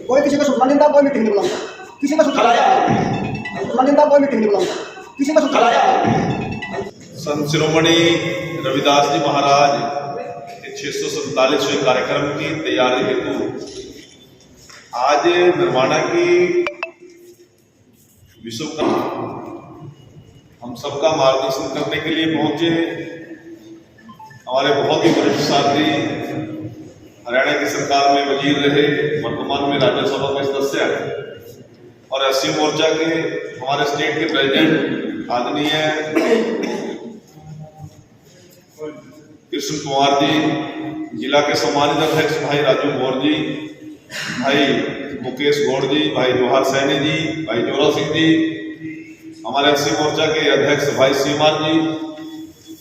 कोई किसी को सूचना नहीं था, कोई मीटिंग नहीं बुलाता, किसी को सूचना नहीं था, कोई मीटिंग नहीं बुलाता, किसी को सूचना। संत शिरोमणि रविदास जी महाराज के 647वें कार्यक्रम की तैयारी हेतु आज निर्वाणा की विश्व हम सबका मार्गदर्शन करने के लिए पहुंचे हमारे बहुत ही वरिष्ठ साथी, हरियाणा की सरकार में वजीर रहे, वर्तमान में राज्यसभा के सदस्य और एससी मोर्चा के हमारे स्टेट के प्रेसिडेंट आदरणीय कृष्ण कुमार जी, जिला के सम्मानित अध्यक्ष भाई राजू गौर जी, भाई मुकेश गौड़ जी, भाई जोहार सैनी जी, भाई जोरा सिंह जी, हमारे एससी मोर्चा के अध्यक्ष भाई सीमान जी,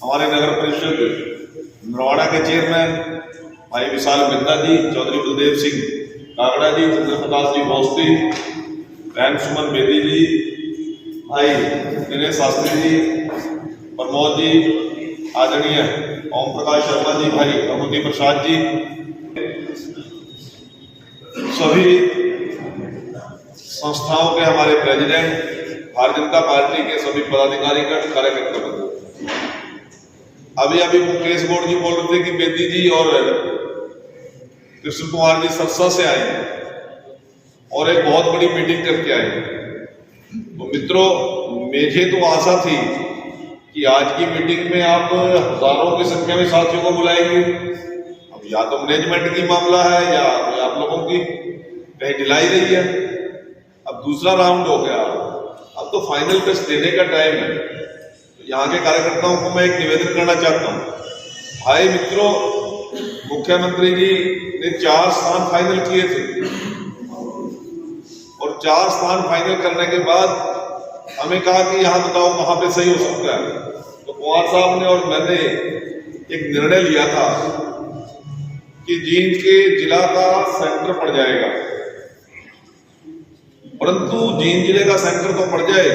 हमारे नगर परिषद नरवाड़ा के चेयरमैन भाई विशाल मिंदा जी, चौधरी बलदेव सिंह कागड़ा जी, चंद्र प्रकाश जी भोस्ती, बहन सुमन बेदी जी, भाई दिनेश शास्त्री जी, प्रमोद जी, आदरणीय ओम प्रकाश शर्मा जी, भाई अमोदी प्रसाद जी, सभी संस्थाओं के हमारे प्रेसिडेंट, भारतीय जनता पार्टी के सभी पदाधिकारी कार्यकर्ता। अभी अभी मुकेश गौड़ जी बोल रहे थे कि बेदी जी और कृष्ण कुमार जी सरसा से आए और एक बहुत बड़ी मीटिंग करके आए। तो मित्रों, मुझे तो आशा थी कि आज की मीटिंग में आप हजारों की संख्या में साथियों को बुलाएंगे। अब या तो मैनेजमेंट की मामला है या आप लोगों की कहीं ढिलाई रही है। अब दूसरा राउंड हो गया, अब तो फाइनल टेस्ट देने का टाइम है। तो यहाँ के कार्यकर्ताओं को मैं एक निवेदन करना चाहता हूँ। भाई मित्रों, मुख्यमंत्री जी ने 4 स्थान फाइनल किए थे और 4 स्थान फाइनल करने के बाद हमें कहा कि यहाँ बताओ कहाँ पे सही हो सकता है। तो कुमार साहब ने और मैंने एक निर्णय लिया था कि जींद के जिला का सेंटर पड़ जाएगा, परंतु जींद जिले का सेंटर तो पड़ जाए,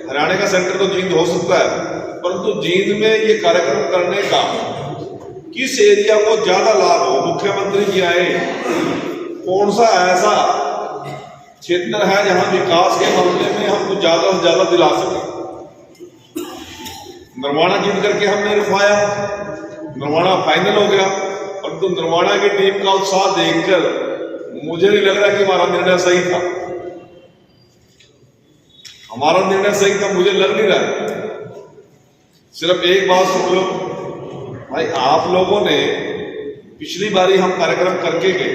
हरियाणा का सेंटर तो जींद हो सकता है, परंतु जींद में ये कार्यक्रम करने का किस एरिया को ज्यादा लाभ हो। मुख्यमंत्री जी आए, कौन सा ऐसा क्षेत्र है जहां विकास के मामले में हमको ज्यादा से ज्यादा दिला सके। नरवाणा जीत करके हमने रखवाया, नरवाणा फाइनल हो गया, परंतु नरवाणा की टीम का उत्साह देखकर मुझे नहीं लग रहा कि हमारा निर्णय सही था। हमारा निर्णय सही था मुझे लग नहीं रहा। सिर्फ एक बात सुन लो भाई, आप लोगों ने पिछली बारी हम कार्यक्रम करके गए,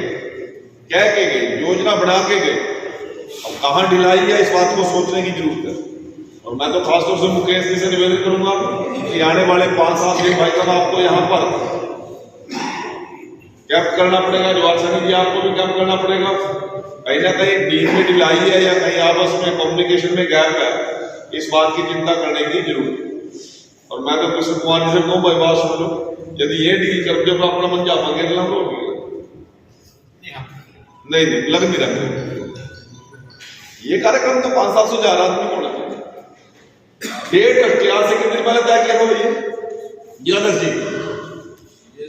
कह के गए, योजना बना के गए, अब कहां ढिलाई है इस बात को सोचने की जरूरत है। और मैं तो खासतौर से मुकेश जी से निवेदन करूंगा कि आने वाले 5-7 दिन भाई साहब आपको यहाँ पर कैंप करना पड़ेगा। जो आचार्य जी आपको भी कैंप करना पड़ेगा। कहीं ना कहीं टीम में ढिलाई है या कहीं आपस में कम्युनिकेशन में गैप है, इस बात की चिंता करने की जरूरत है। और मैं तो कृष्ण कुमार जी से कहूँ भाई बात सुन लो, यदि ये डील कर जब अपना मन जापांगे अगला लोग नहीं लग नहीं रहा। ये कार्यक्रम तो 500-700 हजार आदमी होना चाहिए। 1.5 क्लास से कितने पहले तय किया था भैया जिलाध्यक्ष जी?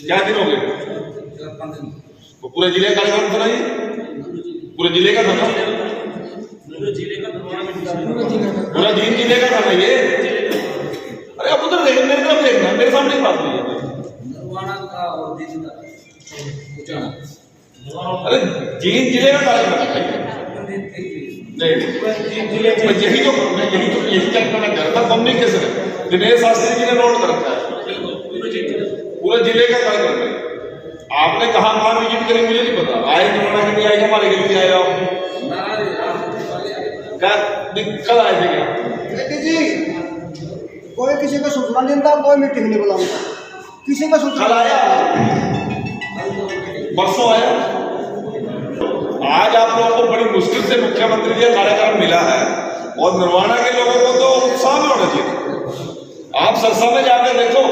क्या दिन हो गए? तो पूरे जिले का कार्यक्रम था ना, ये पूरे जिले का था ना, पूरा जींद जिले का था ना ये। अरे अब उधर देखना, मेरे तरफ देखना, मेरे सामने बात हुई है। अरे जींद जिले का कार्यक्रम यही चेक करना चाहता कम्युनिकेशन है। दिनेश शास्त्री जी ने नोट कर रखा है, पूरे जिले का कार्यक्रम है। आपने कहा कहाँ विजिट करी मुझे नहीं पता। आए नरवाड़ा के लिए आए, हमारे के लिए आए आप क्या कल आए थे क्या? जी कोई किसी को सूचना नहीं था, कोई मीटिंग नहीं बुलाता, किसी को सूचना आया, परसों आया। आज आप लोगों को बड़ी मुश्किल से मुख्यमंत्री जी कार्यक्रम मिला है और नरवाणा के लोगों को तो उत्साह में होना चाहिए। आप सरसा में जाकर देखो,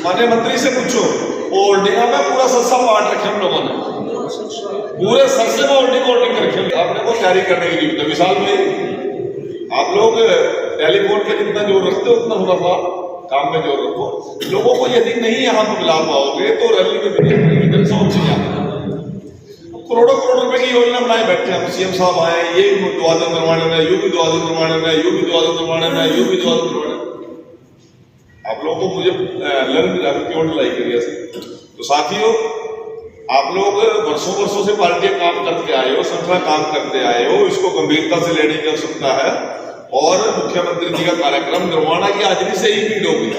माननीय मंत्री से पूछो, होल्डिंग में पूरा सरसा बांट रखे हम लोगों ने, पूरे सरसे में होल्डिंग कर रखे। आपने को तैयारी करने की जरूरत है। विशाल भाई, आप लोग टेलीफोन पे जितना जोर रखते हो उतना थोड़ा सा काम में जोर रखो। लोगों को यदि नहीं यहाँ पर मिला पाओगे तो रैली में करोड़ों करोड़ रुपए की योजना बनाए बैठे हैं। सीएम साहब आए, ये भी द्वादश निर्माण है, यू भी द्वादश निर्माण है, यू भी द्वादश निर्माण है, यू भी द्वादश निर्माण है। आप लोगों को मुझे लर्न क्यों लाई करिए। तो साथियों, आप लोग वर्षों वर्षों से पार्टी काम करते आए हो, संगठन काम करते आए हो, इसको गंभीरता से लेने की आवश्यकता है। और मुख्यमंत्री जी का कार्यक्रम निर्वाणा की हाजिरी से ही भीड़ होगी,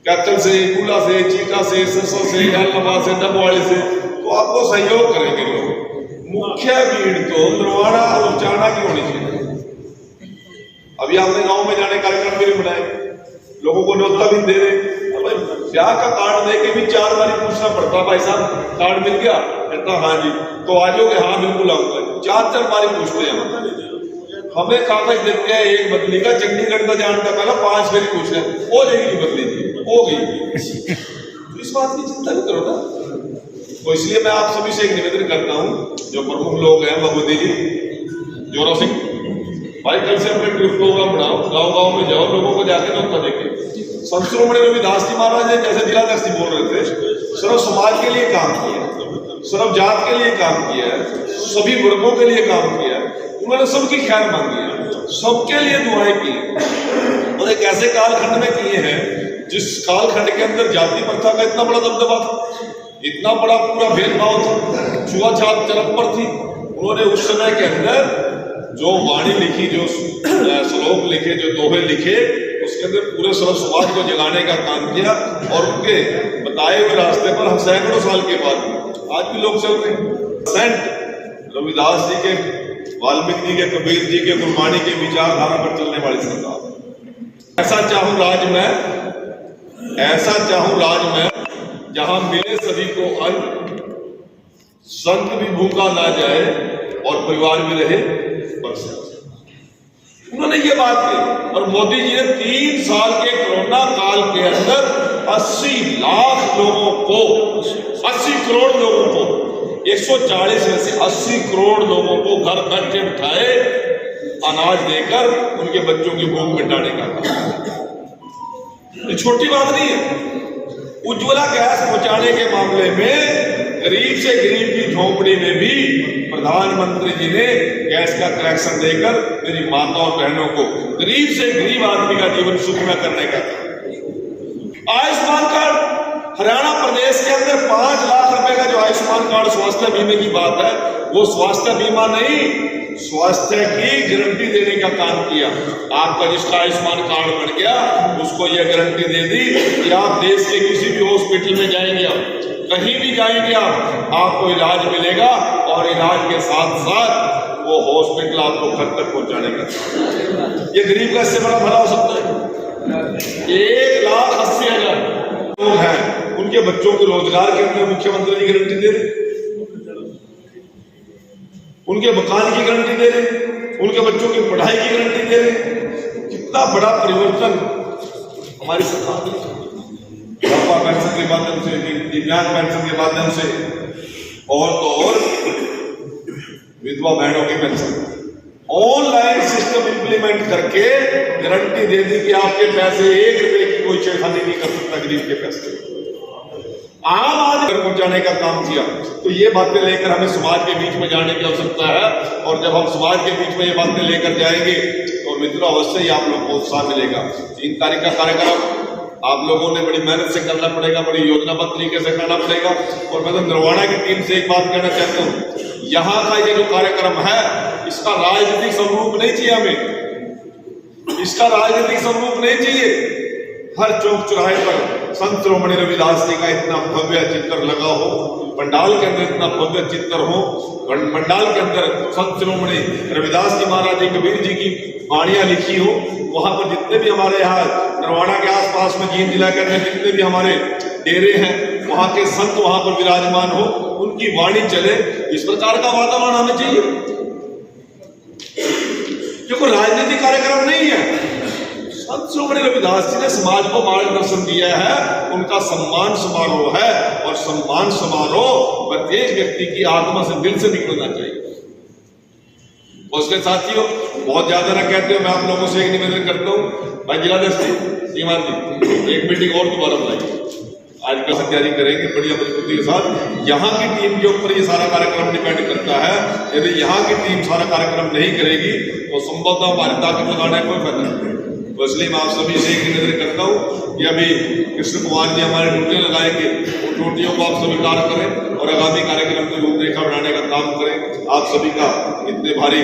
कैथल से, कूला से, चीका से, सरसों से, गालनवा से, डबवाड़ी से, तो आपको सहयोग करेंगे लोग। मुख्य भीड़ तो निर्वाणा और उचाना की होनी चाहिए। अभी आपने गांव में जाने कार्यक्रम भी बनाए, लोगों को न्योता भी दे रहे। ब्याह का कार्ड दे के भी 4 बार पूछना पड़ता, भाई साहब कार्ड मिल गया? कहता हाँ जी, तो आ जाओगे? हाँ बिल्कुल आऊंगा। 4 बार पूछते हैं। हमें कागज देते हैं एक बदली का, चंडीगढ़ का जान का पहला 5 बार पूछ रहे हैं, हो जाएगी बदली जी, हो गई। तो इस बात की चिंता नहीं करो ना। तो इसलिए मैं आप सभी से एक निवेदन करता हूँ, जो प्रमुख लोग हैं, भगवती जी, जोरा सिंह भाई, कल से अपने ट्रिप प्रोग्राम बनाओ, गांव गांव में जाओ, लोगों को जाके न्योता देखे। संत शिरोमणि रविदास जी महाराज ने जैसे जिलाध्यक्ष जी बोल रहे थे, सर्व समाज के लिए काम किया, सर्व जात के लिए काम किया है, सभी वर्गों के लिए काम किया है। उन्होंने सबकी खैर मांगी है, सबके लिए दुआएं की। और एक ऐसे कालखंड में किए हैं जिस कालखंड के अंदर जाति प्रथा का इतना बड़ा दबदबा था, इतना बड़ा पूरा भेदभाव था, छुआछूत चरम पर थी। उन्होंने उस समय के अंदर जो वाणी लिखी, जो श्लोक लिखे, जो दोहे लिखे, उसके अंदर पूरे सर्व समाज को जगाने का काम किया। और उनके बताए हुए रास्ते पर हम सैकड़ों साल के बाद आज भी लोग चल रहे हैं। संत रविदास जी के, वाल्मीकि जी के, कबीर जी के, गुरबाणी के विचारधारा पर चलने वाली सरकार। ऐसा चाहूं राज में, ऐसा चाहूं राज में, जहां मिले सभी को अन्न, संत भी भूखा ना जाए और परिवार भी रहे बरसे। उन्होंने ये बात की। और मोदी जी ने 3 साल के कोरोना काल के अंदर 80 लाख लोगों को, 80 करोड़ लोगों को, 140 में से 80 करोड़ लोगों को घर बैठे बिठाए अनाज देकर उनके बच्चों की भूख मिटाने का काम। ये छोटी बात नहीं है। उज्ज्वला गैस पहुंचाने के मामले में गरीब से गरीब की झोंपड़ी में भी प्रधानमंत्री जी ने गैस का कनेक्शन देकर मेरी माताओं और बहनों को, गरीब से गरीब आदमी का जीवन सुखमय करने का। आयुष्मान कार्ड, हरियाणा प्रदेश के अंदर 5 लाख रुपए का जो आयुष्मान कार्ड स्वास्थ्य बीमे की बात है, वो स्वास्थ्य बीमा नहीं, स्वास्थ्य की गारंटी देने का काम किया। आपका जिसका आयुष्मान कार्ड बन गया, उसको यह गारंटी दे दी कि आप देश के किसी भी हॉस्पिटल में जाएंगे, आप कहीं भी जाएंगे, आपको इलाज मिलेगा। और इलाज के साथ साथ वो हॉस्पिटल आपको घर तक पहुंचाने का। ये गरीब का इससे बड़ा भला हो सकता है? 1,80,000 लोग हैं, उनके बच्चों के रोजगार के अंदर मुख्यमंत्री जी गारंटी दे रहे, उनके मकान की गारंटी दे रहे, उनके बच्चों की पढ़ाई की गारंटी दे रहे। कितना बड़ा परिवर्तन हमारी सरकार ने, बुढ़ापा पेंशन के माध्यम से, दिव्यांग पेंशन के माध्यम से, और तो और विधवा बहनों की पेंशन, ऑनलाइन सिस्टम इंप्लीमेंट करके गारंटी दे दी कि आपके पैसे 1 रुपए की कोई छेड़खानी नहीं कर सकता गरीब के पैसे। आम आदमी तक पहुंचाने का काम किया। तो ये बातें लेकर हमें समाज के बीच में जाने की आवश्यकता है। और जब हम समाज के बीच में ये बातें लेकर जाएंगे तो मित्रों अवश्य ही आप लोग को उत्साह मिलेगा। 3 तारीख का कार्यक्रम आप लोगों ने बड़ी मेहनत से करना पड़ेगा, बड़ी योजनाबद्ध तरीके से करना पड़ेगा। और मैं तो निर्वाणा की टीम से एक बात कहना चाहता हूँ, यहाँ का ये जो कार्यक्रम है, इसका राजनीतिक स्वरूप नहीं चाहिए हमें, इसका राजनीतिक स्वरूप नहीं चाहिए। हर चौक चौराहे पर संत शिरोमणि रविदास जी का इतना भव्य चित्र लगा हो, पंडाल के अंदर इतना भव्य चित्र हो, पंडाल के अंदर संत शिरोमणि रविदास जी महाराज जी, कबीर जी की वाणियां लिखी हो, वहां पर जितने भी हमारे यहाँ निर्वाणा के आसपास में जींद जिला के अंदर जितने भी हमारे डेरे हैं, वहां के संत वहां पर विराजमान हो, उनकी वाणी चले। इस प्रकार का वातावरण हमें चाहिए। ये कोई राजनीतिक कार्यक्रम नहीं है। संत शिरोमणि रविदास जी ने समाज को मार्गदर्शन दिया है, उनका सम्मान समारोह है। और सम्मान समारोह प्रत्येक व्यक्ति की आत्मा से, दिल से निकलना चाहिए। उसके साथियों, बहुत ज्यादा ना कहते हो, मैं आप लोगों से एक निवेदन करता हूँ, भाई जिलाध्यक्ष जी, सीमा जी, एक मीटिंग और दोबारा बुलाइए। आज का तैयारी करेंगे बढ़िया मजबूती के साथ। यहाँ की टीम के ऊपर ये सारा कार्यक्रम डिपेंड करता है। यदि यहाँ की टीम सारा कार्यक्रम नहीं करेगी तो संभवतः हमारी ताकत लगाने का कोई फायदा नहीं। तो इसलिए मैं आप सभी से एक निवेदन करता हूँ कि अभी कृष्ण कुमार जी हमारे ड्यूटियाँ लगाएंगे, उन ड्यूटियों को आप स्वीकार करें और आगामी कार्यक्रम की रूपरेखा बनाने का काम करें। आप सभी का इतने भारी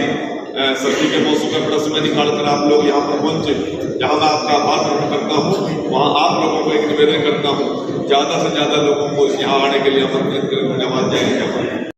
सर्दी के मौसम में बड़ा समय निकाल कर आप लोग यहाँ पर पहुंचे, जहाँ मैं आपका आभार प्रकट करता हूँ, वहाँ आप लोगों को एक निवेदन करता हूँ ज़्यादा से ज़्यादा लोगों को यहाँ आने के लिए आमंत्रित करें। धन्यवाद। जय हिंद।